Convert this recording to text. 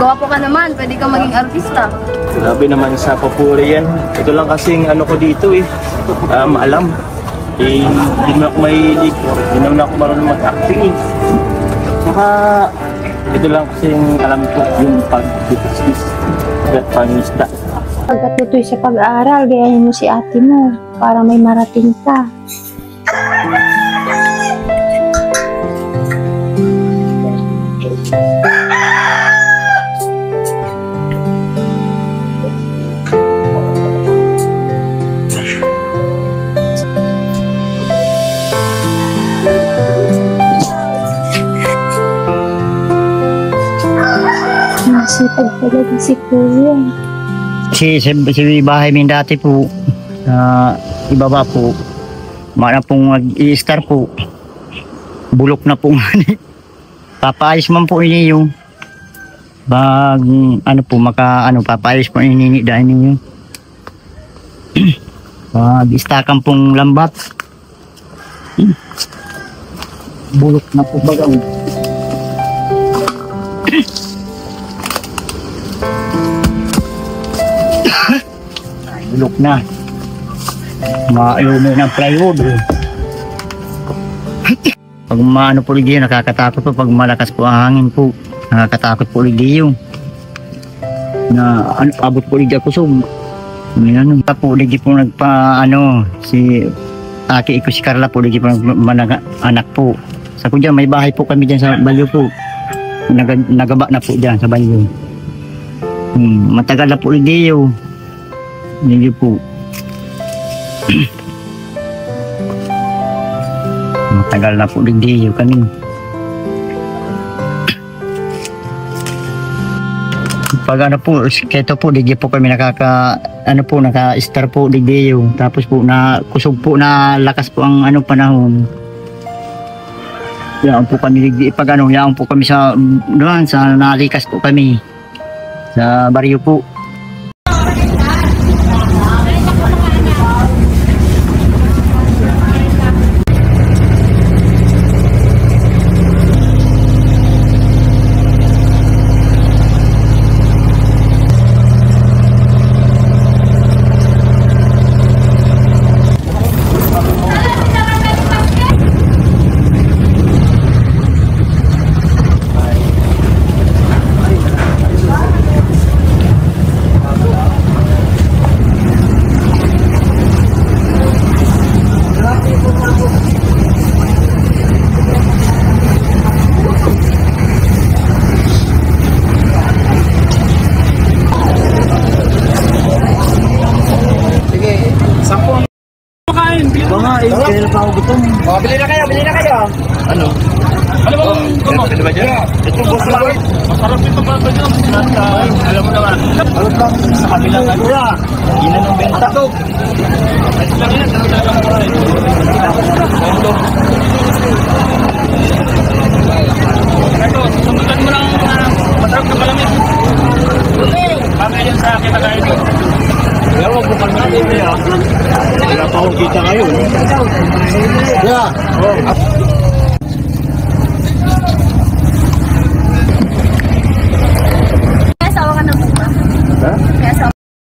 Gwapo ka naman, pwede kang maging artista. Grabe naman sa papuri yan. Ito lang kasing ano ko dito eh. Alam. Eh, hindi na ako mahilig. Hindi naman ako marunong mag-acting eh. Saka, ito lang kasing alam ko yung pag-business at pangista. Pagkatutoy sa pag-aaral, gayahin mo si ate mo para may marating ka. Masipag talaga si Kuya. Sa bahay min dati po, ibaba po, mana pong mag-i-star po, bulok na po mani. Papaayos man po ini yung bag, ano po, papaayos po ini dahil ninyo. Istakan pong lambat. Bulok na po bagang. Bulok na. Maayon ng plywood. Pag maano po ligiyo, nakakatakot po. Pag malakas po ang hangin po, nakakatakot po ligiyo. Na abot po ligiyo kusog. Ano po ligiyo po si Aki Iko si Carla po ligiyo po anak po. Sa ko dyan, may bahay po kami dyan sa Balyo po. Nagaba na po dyan sa Balyo. Matagal na po ligiyo. Hindi po. Matagal na po hindi kami. Pag ano po, keto po, hindi po kami naka-star po, hindi. Tapos po, kusog po na lakas po ang panahon. Yaan po kami, yaan po kami sa nalikas po kami. Sa baryo po. Kailan pa ako gutom? Bili na kayo. Ano? Ano ba? Pwede ba dyan? Ito boss lang. Masarap ito pa ba dyan? Alam mo naman. Ano ba? Sa kabilang ano? Yun ang benta. Ito lang yan. Ito lang yan. Ito, sumundan mo lang masarap na malamig. Bagay yan sa akin na kayo ito. Pero wag mo kang natin eh. Wala pa akong kita ngayon. Yeah.